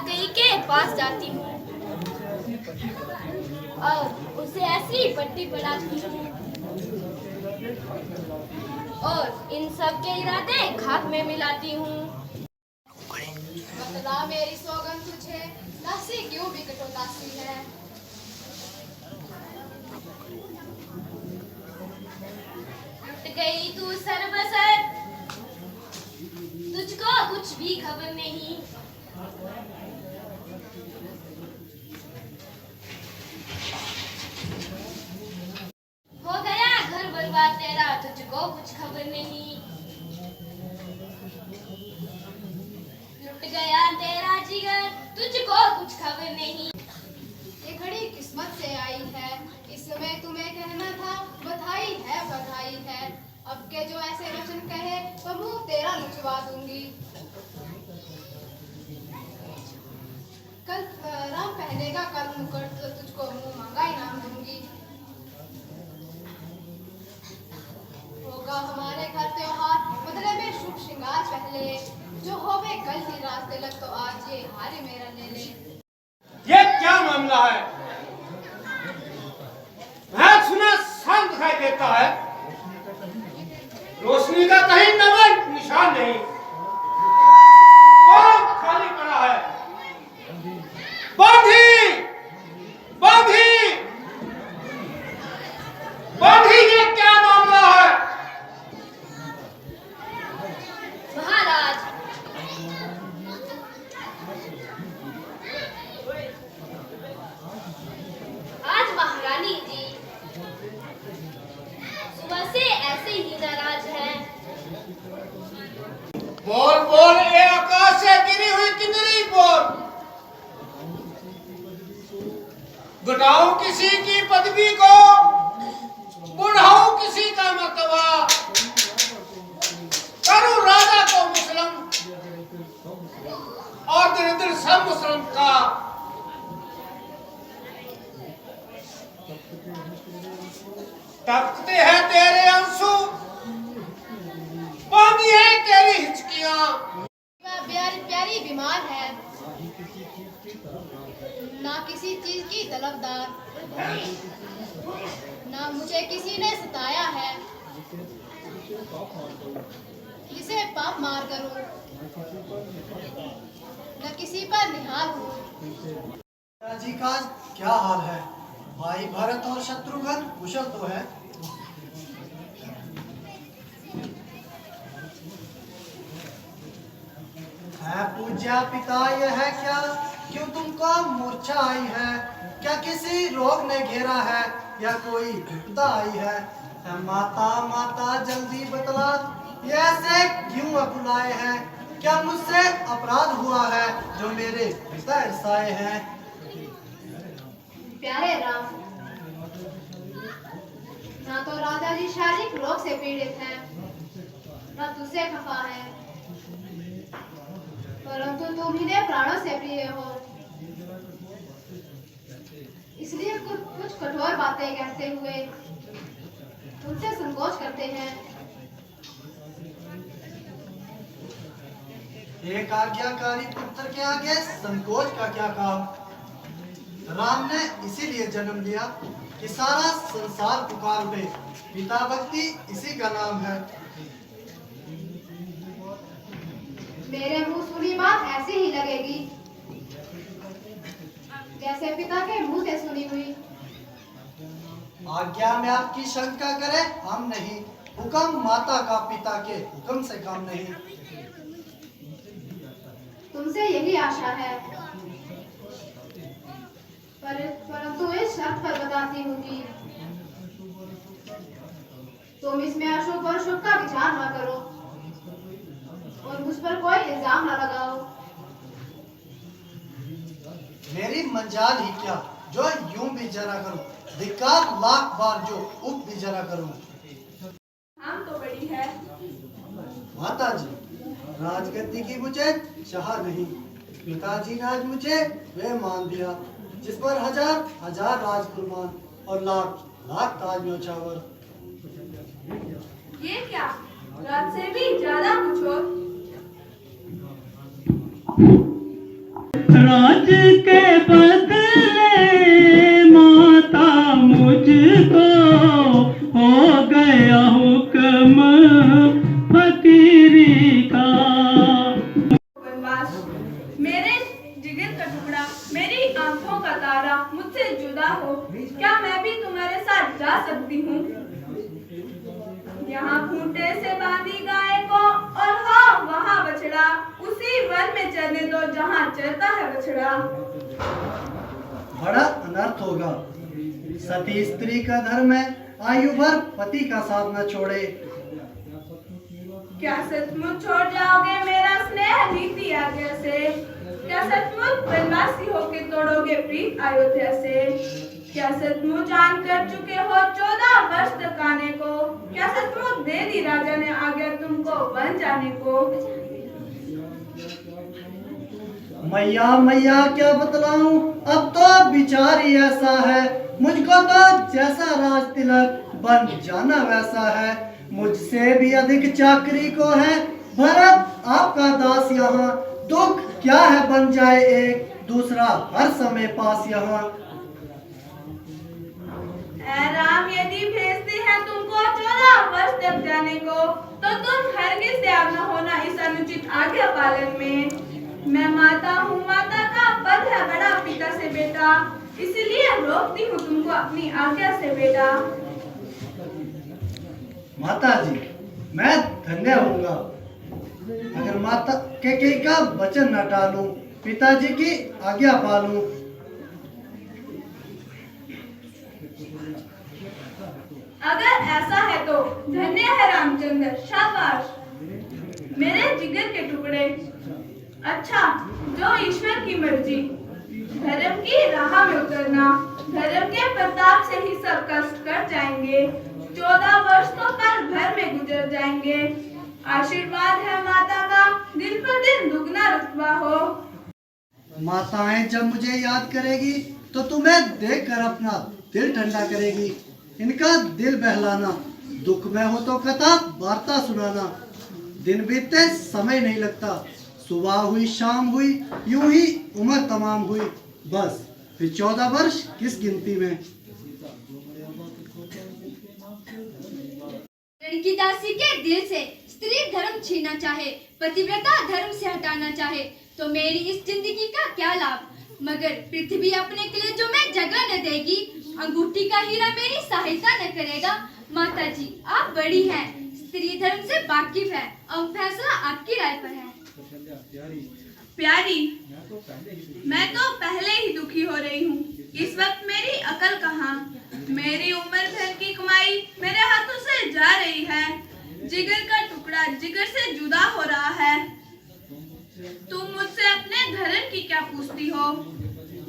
कई के पास जाती हूँ और उसे ऐसी पट्टी पढ़ाती हूँ और इन सब के इरादे खाक में मिलाती हूँ। बतला मेरी सौगंध तुझे, दासी क्यों बिकट उदासी है। लुट गई तू सरबसर, तुझको कुछ भी खबर नहीं। हो गया घर बर्बाद तेरा, तुझको कुछ खबर नहीं। लुट गया तेरा जिगर, तुझको कुछ खबर नहीं। ये घड़ी किस्मत से आई है, इस समय तुम्हें कहना था बधाई है बधाई है। अब के जो ऐसे वचन कहे तो मुंह तेरा लुचवा दूंगी। कल राम पहनेगा कल मुकुट तो तुझको मुंह मांगा इनाम दूंगी। होगा हमारे घर त्योहार, बदले में शुभ श्रृंगार पहले। जो होवे कल ही रात तिलक तो आज ये हार मेरा ले ले। ये क्या मामला है? मैं सुना शांत दिखाई देता है, रोशनी का कहीं नमन निशान नहीं, और खाली पड़ा है। बांधी बांधी बांधी, ये क्या मामला है? महाराज, आज महारानी जी सुबह से ऐसे ही नाराज हैं। बोल बोल, ये आकाश से गिरी हुई किंजरी बोल। घटाऊं किसी की पदवी को, बढ़ाऊं किसी का मर्तबा, करूं राजा को मुस्लिम और दरिद्र सब मुस्लिम का। तपते हैं तेरे आंसू, पानी है तेरी हिचकियां। प्यारी प्यारी बीमार है, ना किसी चीज की तलबदार, ना मुझे किसी ने सताया है, इसे पाप मार करूं, न किसी पर निहाल हूँ। जी का क्या हाल है? भाई भरत और शत्रुघ्न कुशल तो है? पूज्या पिता, यह है क्या क्यों तुमको मूर्छा आई है? क्या किसी रोग ने घेरा है या कोई विपदा आई है? माता माता जल्दी बतला, ये ऐसे क्यों अकुलाए हैं? क्या मुझसे अपराध हुआ है जो मेरे पिता ऐसाए हैं? प्यारे राम, ना तो राजा जी शारीरिक रोग से पीड़ित हैं, ना तुझसे खफा है, परंतु तुम ही प्राणों से प्रिय हो, इसलिए कुछ कठोर बातें कहते हुए तुमसे संकोच करते हैं। एक आज्ञाकारी पुत्र के आगे संकोच का क्या काम? राम ने इसीलिए जन्म लिया कि सारा संसार पुकार उठे, पिता भक्ति इसी का नाम है। मेरे मुंह सुनी बात ऐसी ही लगेगी जैसे पिता के मुंह से सुनी हुई। आज्ञा में आपकी शंका करे हम नहीं, हुक्म माता का पिता के हुक्म से काम नहीं। तुमसे यही आशा है, परंतु इस शर्त पर बताती हूँ कि तुम इसमें अशुभ और शुभ का विचार न करो और मुझ पर कोई इल्जाम न लगाओ। मेरी मंजाल ही क्या जो यूं भी जरा करूं, धिक्कार लाख बार जो उप भी जरा करूं। हम तो बड़ी है माता जी, राजगद्दी की मुझे चाह नहीं, पिताजी ने आज मुझे वे मान दिया जिस पर हजार हजार राज कुर्बान और लाख लाख ताज न्योछावर। ये क्या, रात से भी ज्यादा कुछ और। इतना राज के बदले माता मुझको हो गया हुक्म फकीरी का। वनवास। मेरे जिगर का टुकड़ा, मेरी आंखों का तारा मुझसे जुदा हो, क्या मैं भी तुम्हारे साथ जा सकती हूँ? यहाँ खूंटे से बांधी गाय को, और हाँ वहाँ बछड़ा, उसी वन में चरने दो जहाँ चरता है बछड़ा। बड़ा अनर्थ होगा। सती स्त्री का धर्म है, आयु भर पति का साथ न छोड़े। क्या सचमुच छोड़ जाओगे मेरा स्नेह नीति आज्ञा से? क्या सचमुच वनवासी होके तोड़ोगे प्रीत अयोध्या से? क्या सचमुच जान कर चुके हो 14 वर्ष तक आने को? क्या सचमुच दे दी राजा ने आज्ञा तुमको वन जाने को? मैया मैया क्या बतलाऊं, अब तो विचार ही ऐसा है। मुझको तो जैसा राज तिलक बन जाना वैसा है। मुझसे भी अधिक चाकरी को है भरत आपका दास यहाँ। दुख क्या है बन जाए एक दूसरा हर समय पास यहाँ। ऐ राम, यदि भेजते हैं तुमको 14 वर्ष तक जाने को, तो तुम हरगिज़ त्याग न होना इस अनुचित आज्ञा पालन में। मैं माता हूँ, माता का पद है बड़ा पिता से बेटा, इसलिए रोकती हूँ तुमको अपनी आज्ञा से बेटा। माता जी, मैं धन्य होऊंगा अगर माता के का वचन न टालूं, पिताजी की आज्ञा पालूं। अगर ऐसा है तो धन्य है रामचंद्र, शाबाश मेरे जिगर के टुकड़े। अच्छा, जो ईश्वर की मर्जी। धर्म की राह में उतरना, धर्म के प्रताप से ही सब कष्ट कट जाएंगे। 14 वर्ष तो पल भर में गुजर जाएंगे। आशीर्वाद है माता का, दिन पर दिन दुगना रुतबा हो। माताएं जब मुझे याद करेगी तो तुम्हें देखकर अपना दिल ठंडा करेगी। इनका दिल बहलाना, दुख में हो तो कथा वार्ता सुनाना। दिन बीतते समय नहीं लगता, सुबह हुई शाम हुई, यूं ही उम्र तमाम हुई। बस फिर 14 वर्ष किस गिनती में। रणकीदासी के दिल से स्त्री धर्म छीनना चाहे, पतिव्रता धर्म से हटाना चाहे, तो मेरी इस जिंदगी का क्या लाभ? मगर पृथ्वी अपने कलेजों में जगह न देगी, अंगूठी का हीरा मेरी सहायता न करेगा। माता जी, आप बड़ी हैं, स्त्री धर्म से वाकिफ है, अब फैसला आपकी राय पर है। प्यारी, मैं तो पहले ही दुखी हो रही हूँ। इस वक्त मेरी अकल कहाँ? मेरी उम्र भर की कमाई मेरे हाथों से जा रही है। जिगर का टुकड़ा जिगर से जुदा हो रहा है। तुम मुझसे अपने धर्म की क्या पूछती हो?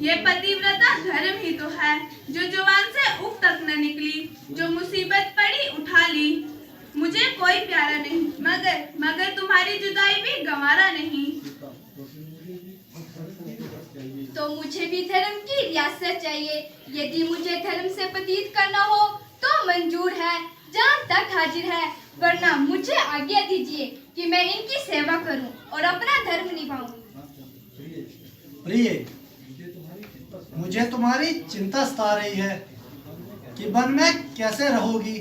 ये पतिव्रता धर्म ही तो है जो जुबान से उफ तक न निकली, जो मुसीबत पड़ी उठा ली। मुझे कोई प्यारा नहीं, मगर तुम्हारी जुदाई भी गंवारा नहीं। तो मुझे भी धर्म की रियासत चाहिए। यदि मुझे धर्म से पतित करना हो तो मंजूर है, जान तक हाजिर है, वरना मुझे आज्ञा दीजिए कि मैं इनकी सेवा करूं और अपना धर्म निभाऊं। प्रिय, मुझे तुम्हारी चिंता सता रही है कि वन में कैसे रहोगी।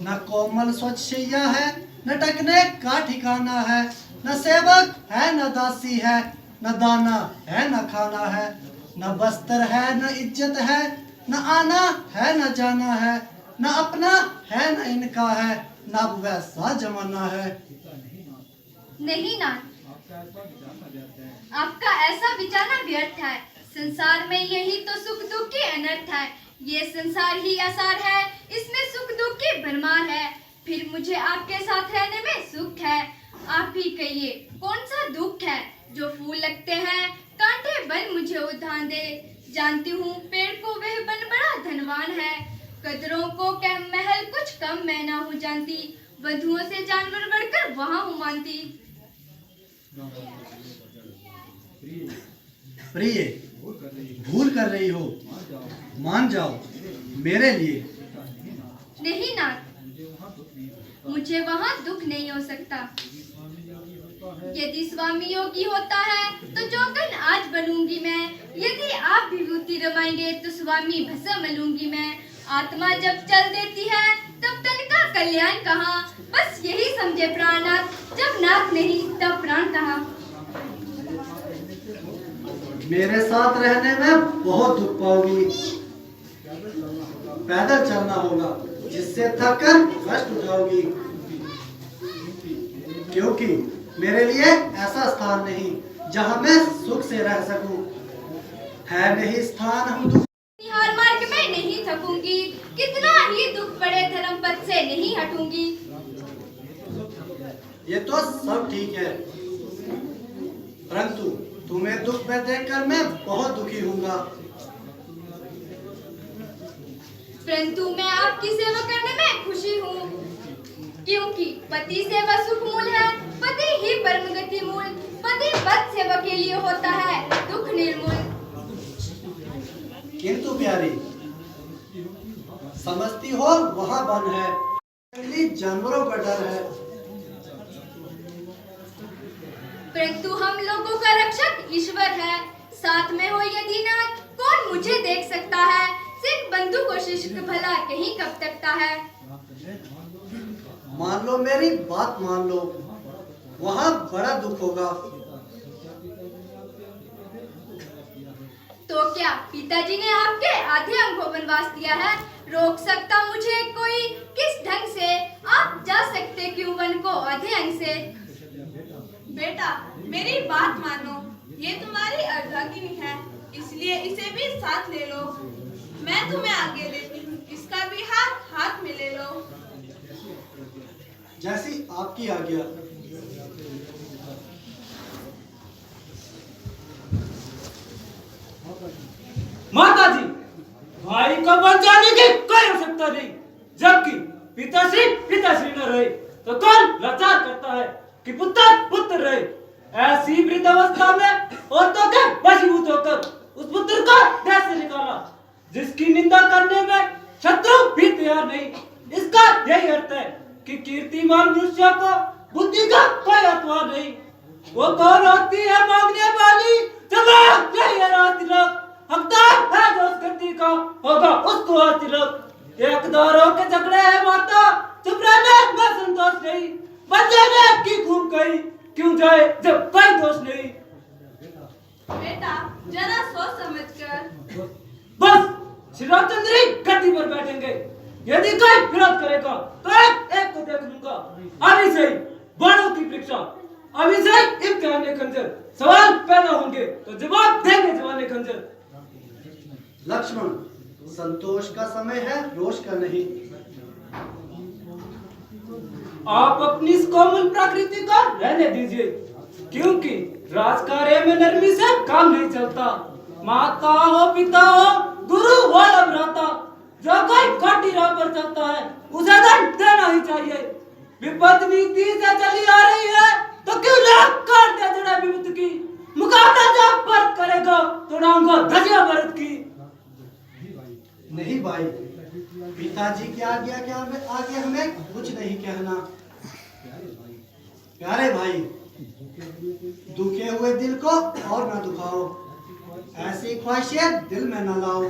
न कोमल स्वच्छ शैया है, न टकने का ठिकाना है, न सेवक है न दासी है, न दाना है न खाना है, न बस्तर है न इज्जत है, न आना है न जाना है, न अपना है न इनका है, न अब वैसा जमाना है। नहीं नाथ, आपका ऐसा विचारना व्यर्थ है। संसार में यही तो सुख दुख की अनर्थ है। ये संसार ही आसार है, इसमें सुख दुख की भरमार है। फिर मुझे आपके साथ रहने में सुख है। आप ही कहिए, कौन सा दुख है? जो फूल लगते हैं कांटे बन मुझे उधान दे। जानती हूँ पेड़ को वह बन बड़ा धनवान है। कदरों को क्या महल कुछ कम मैं ना हूँ जानती। बंधुओं से जानवर बढ़कर वहाँ हूँ मानती। प्रिय, भूल कर रही हो, मान जाओ मेरे लिए। नहीं नाथ, मुझे वहाँ दुख नहीं हो सकता। यदि स्वामी योगी होता है तो जोगन आज बनूंगी मैं। यदि आप विभूति रमाएंगे तो स्वामी भस्म मलूंगी मैं। आत्मा जब चल देती है तब तन का कल्याण कहाँ। बस यही समझे प्राणनाथ, जब नाथ नहीं तब प्राण कहाँ। मेरे साथ रहने में बहुत दुख पाओगी। पैदल चलना होगा जिससे थक कर कष्ट उठाओगी, क्योंकि मेरे लिए ऐसा स्थान नहीं जहां मैं सुख से रह सकूं। है नहीं स्थान हम दुख। निहार मार्ग में नहीं थकूंगी, कितना ही दुख पड़े धर्म पथ से नहीं हटूंगी। ये तो सब ठीक है, परंतु तुम्हें दुख में देखकर मैं बहुत दुखी हूँगा। परंतु मैं आपकी सेवा करने में खुशी हूँ, क्योंकि पति सेवा सुख मूल है। पति ही परम गति मूल। पति पद सेवा के लिए होता है दुख निर्मूल। किंतु प्यारी, समझती हो वहाँ वन है, जंगली जानवरों का डर है। परंतु हम लोगों का रक्षक ईश्वर है। साथ में हो यदि नाथ, कौन मुझे देख सकता है। सिख बंधु को शिष्य भला कहीं कब तकता है। मान लो मेरी बात मान लो, वहाँ बड़ा दुख होगा। तो क्या पिताजी ने आपके आधे अंग को वनवास दिया है। रोक सकता मुझे कोई किस ढंग से। आप जा सकते क्यों वन को आधे अंग से। बेटा मेरी बात मानो, ये तुम्हारी अर्धांगिनी है, इसलिए इसे भी साथ ले लो। मैं तुम्हें आगे लेती हूँ, इसका भी हाथ हाथ में ले लो। जैसी आपकी आज्ञा। माता जी, भाई को बचाने की कोई आवश्यकता नहीं। जबकि पिताश्री न रहे तो कौन लाचार करता है कि पुत्र रहे। ऐसी वृद्ध अवस्था में औरतों के वशीभूत होकर उस पुत्र को देश से निकाला, जिसकी निंदा करने में शत्रु भी तैयार नहीं। इसका यही अर्थ है कि कीर्तिमान मनुष्य को बुद्धि का कोई अथवा नहीं। वो कौन होती है मांगने वाली, जवाब यही है राज तिलक। हकदार है जो उस गति का होगा उसको आज तिलक। एकदारों के झगड़े है माता, चुप रहने में संतोष नहीं। बचाने की घूम गई क्यों जाए जब कोई दोष नहीं। बेटा जरा सोच समझ कर। बस श्री रामचंद्र ही गद्दी पर बैठेंगे। यदि कोई विरोध करेगा तो एक को देख लूंगा। अभी से ही बाणों की परीक्षा, अभी से ही इम्तिहान खंजर। सवाल पैदा होंगे तो जवाब देंगे जवान खंजर। लक्ष्मण, संतोष का समय है, रोष का नहीं। आप अपनी इस कोमल प्रकृति को रहने दीजिए, क्योंकि राजकार्य में नरमी से काम नहीं चलता। माता हो, पिता हो, गुरु हो या भ्राता, जो कोई काटी राह पर चलता है उसे दंड देना ही चाहिए। विपद नीति से चली आ रही है तो क्यों ना काट दे जड़ा विपद की। मुकाबला जब पर करेगा तो डांगा धजिया भरत की। नहीं भाई, पिताजी की आज्ञा के आगे हमें कुछ नहीं कहना। प्यारे भाई, दुखे हुए दिल को और न दुखाओ, ऐसी ख्वाहिशें दिल में न लाओ।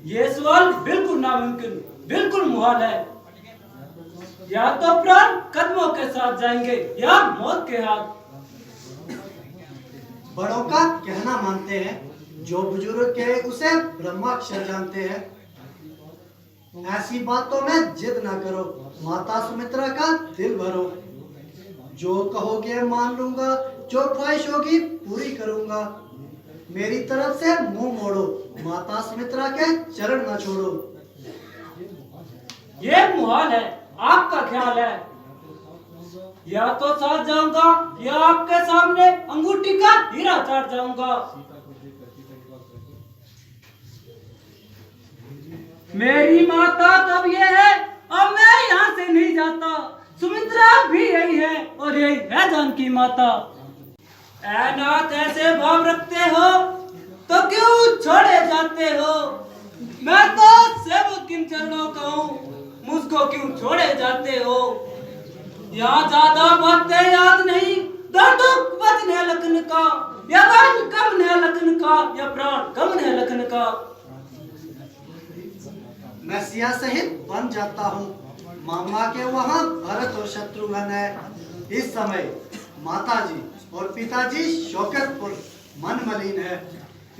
ये सवाल बिल्कुल नामुमकिन, बिल्कुल मुहाल है। या तो प्राण कदमों के साथ जाएंगे या मौत के हाथ। बड़ों का कहना मानते हैं, जो बुजुर्ग कहे उसे ब्रह्माक्षर जानते हैं। ऐसी बातों में जिद ना करो, माता सुमित्रा का दिल भरो। जो कहोगे मान लूंगा, जो ख्वाहिश होगी पूरी करूंगा। मेरी तरफ से मुंह मोड़ो, माता सुमित्रा के चरण न छोड़ो। ये मुहाल है, आपका ख्याल है। या तो साथ जाऊंगा या आपके सामने अंगूठी का हीरा चाट जाऊंगा। मेरी माता तब ये है, अब मैं यहाँ से नहीं जाता। सुमित्रा भी यही है और यही है जानकी माता। ऐ नाथ, ऐसे भाव रखते हो तो क्यों छोड़े जाते हो। मैं तो सेवक किन चरणों का हूँ, मुझको क्यों छोड़े जाते हो। यहाँ ज्यादा बातें याद नहीं, दर्दुक बचने लखन का, या वन कम ने लखन का, या प्राण कम ने लखन का। मैं सिया सहित बन जाता हूँ। मामा के वहाँ भरत और शत्रुघ्न है। इस समय माताजी और पिताजी शोकतपुर मन मलिन है।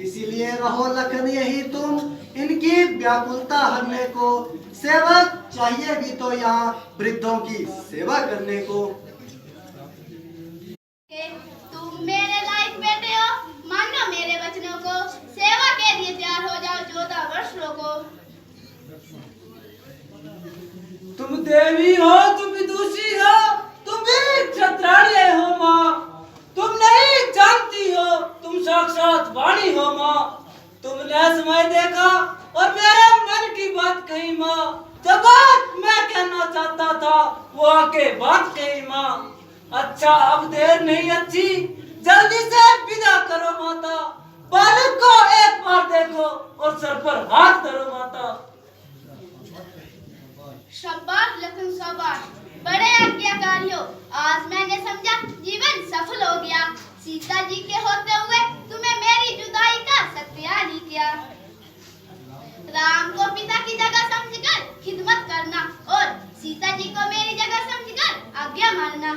इसीलिए रहो लखन यही तुम, इनकी व्याकुलता हरने को। सेवक चाहिए भी तो यहाँ वृद्धों की सेवा करने को। तुम मेरे लायक बेटे हो, मानो मेरे वचनों को। सेवा के लिए तैयार हो जाओ 14 वर्षों को। तुम देवी हो, तुम विदुषी हो, तुम भी क्षत्राण्य हो माँ। तुम नहीं जानती हो, तुम साक्षात वाणी हो माँ। तुमने समय देखा और मेरे मन की बात कही माँ। जो बात मैं कहना चाहता था वो आके बात कही माँ। अच्छा अब देर नहीं अच्छी, जल्दी से विदा करो माता। बालक को एक बार देखो और सर पर हाथ धरो माता। शाबाश लखन शाबाश, बड़े आज्ञाकारी हो। आज मैंने समझा जीवन सफल हो गया। सीता जी के होते हुए तुम्हें मेरी जुदाई का सत्या नहीं किया। राम को पिता की जगह समझकर खिदमत करना और सीता जी को मेरी जगह समझकर आज्ञा मानना।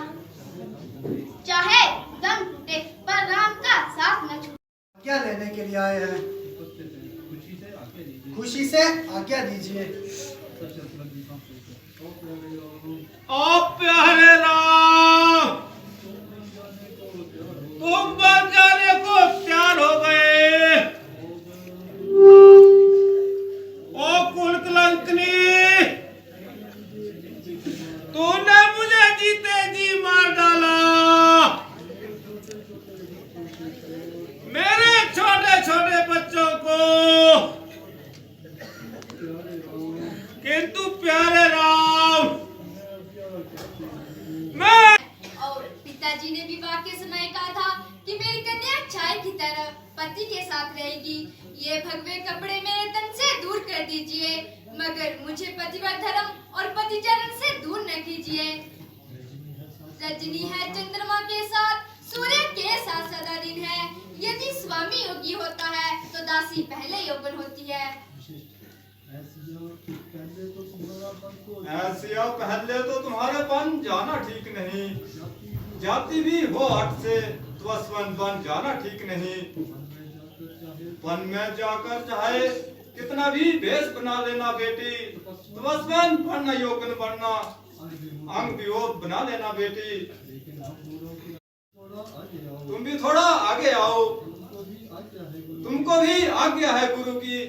चाहे दम टूटे पर राम का साथ न छूटे। क्या लेने के लिए आए हैं? खुशी से आज्ञा दीजिए। ओ प्यारे राम, तुम बन जाने को तैयार हो गए। ओ कुल कलंकनी, तूने मुझे जीते जी मार डाला। मेरे छोटे छोटे बच्चों को। किंतु प्यारे राम, मैं और पिताजी ने विवाह के समय कहा था कि मेरी कन्या छाया की तरह पति के साथ रहेगी। ये भगवे कपड़े मेरे तन से दूर कर दीजिए, मगर मुझे पतिव्रत धर्म और पतिचरण से दूर न कीजिए। रजनी है चंद्रमा के साथ, सूर्य के साथ सदा दिन है। यदि स्वामी योगी होता है तो दासी पहले यौवन होती है। ऐसे आओ पहले तो तुम्हारे बन जाना ठीक नहीं। जाति भी हो हट से तो स्वयं बन जाना ठीक नहीं। वन में जाकर चाहे कितना भी वेश बना लेना बेटी, तो स्वयं बनना योगन बनना, अंग विरोध बना लेना बेटी। तुम भी थोड़ा आगे आओ, तुमको भी आज्ञा है गुरु की।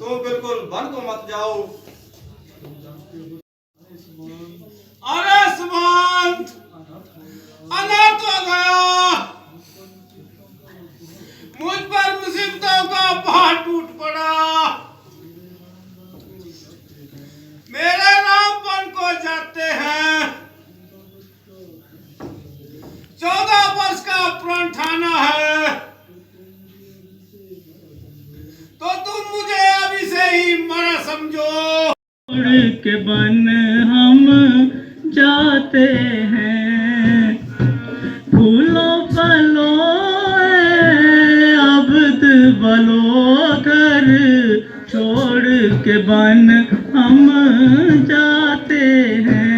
तुम बिल्कुल वन को मत जाओ। अरे सुमंत, अनर्थ हो गया। मुझ पर मुसीबतों का पहाड़ टूट पड़ा। मेरे नाम वन को जाते हैं। 14 वर्ष का प्रण ठाना है, तो तुम मुझे अभी से ही मरा समझो। के बन हम जाते हैं, फूलों फलों अब्द बलो कर छोड़ के बन हम जाते हैं।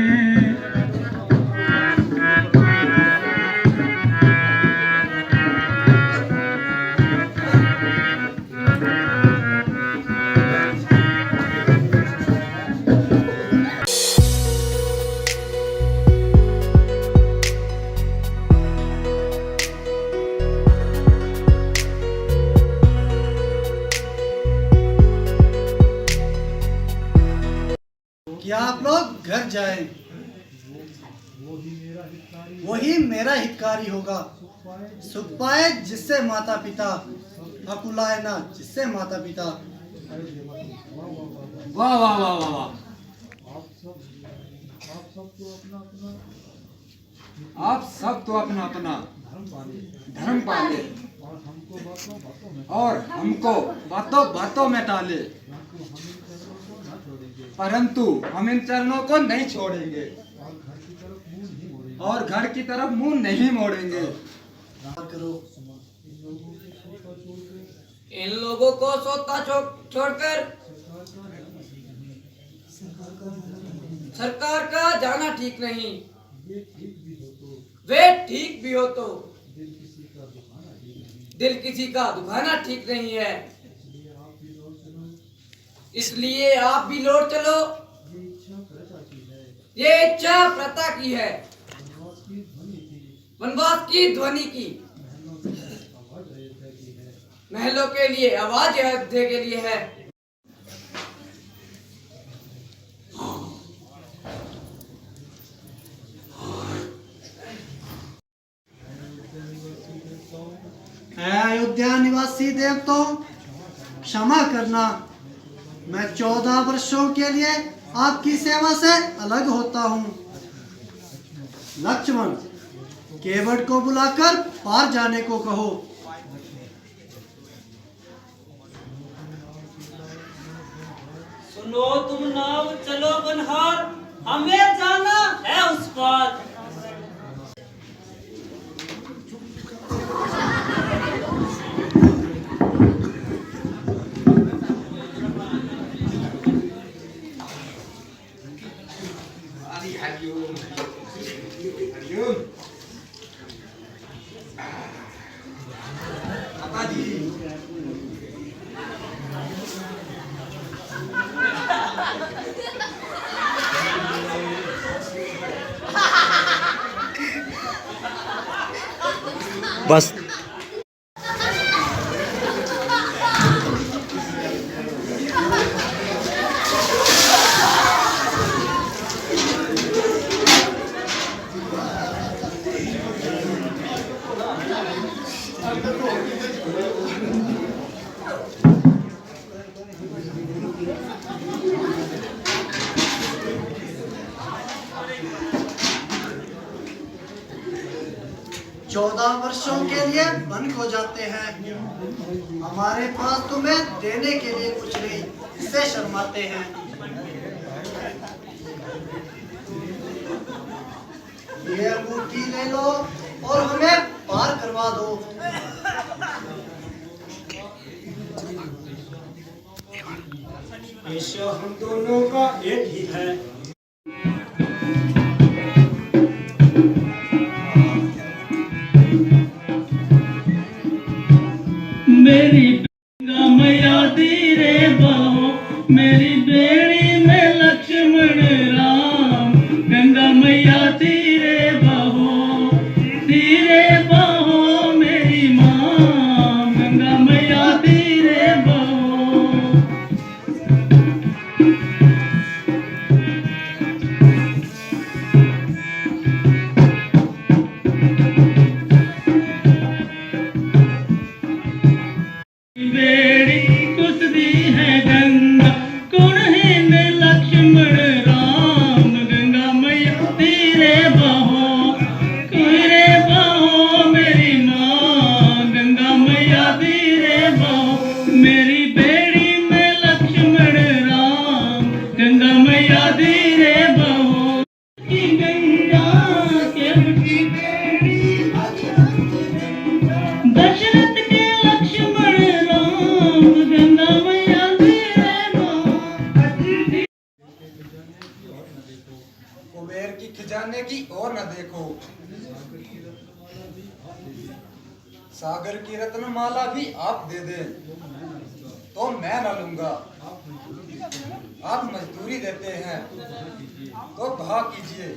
क्या आप लोग घर जाएं? वही मेरा हितकारी होगा। सुख पाए जिससे माता पिता, अकुलाए ना जिससे माता पिता। वाह वाह वाह वाह वाह। आप सब तो अपना अपना धर्म पाले और हमको बातों बातों में टाले, परंतु हम इन चरणों को नहीं छोड़ेंगे। और घर की तरफ मुंह नहीं मोड़ेंगे। करो। इन लोगों को सोता छोड़कर सरकार का जाना ठीक नहीं। वे ठीक भी हो तो दिल किसी का दुखाना ठीक नहीं है। इसलिए आप भी लौट चलो। ये इच्छा प्रता की है, वनवास की ध्वनि की। महलों के लिए आवाज अयोध्या के लिए है। अयोध्या निवासी देवताओं, क्षमा करना, मैं 14 वर्षों के लिए आपकी सेवा से अलग होता हूँ। लक्ष्मण, केवट को बुलाकर पार जाने को कहो। सुनो तुम नाव चलो बनहार, हमें जाना है उस पार। बस चौदह वर्षों के लिए बंद हो जाते हैं। हमारे पास तुम्हें देने के लिए कुछ नहीं, इससे शर्माते हैं। ये अंगूठी ले लो और हमें पार करवा दो। ऐसा हम दोनों का एक ही है। मेरी गंगा मैया धीरे बहो, मेरी बेड़ी में लक्ष्मण राम। गंगा मैया धीरे बहो मेरी माँ। गंगा मैया धीरे बहो। बेड़ी कुसदी है गंगा, कुणहीन लक्ष्मण राम। गंगा मैया धीरे बहो मेरी माँ। गंगा मैया धीरे बहो मेरी बेड़ी में लक्ष्मण राम। गंगा मैया धीरे बहो की गंगा केवटी बेड़ी दशरथ के लक्ष्मण राम। गंगा मैया धीरे बहो। कुबेर की खजाने की ओर न देखो, सागर की रत्नमाला भी आप दे दे तो मैं न लूंगा। आप मजदूरी देते हैं तो कहा कीजिए,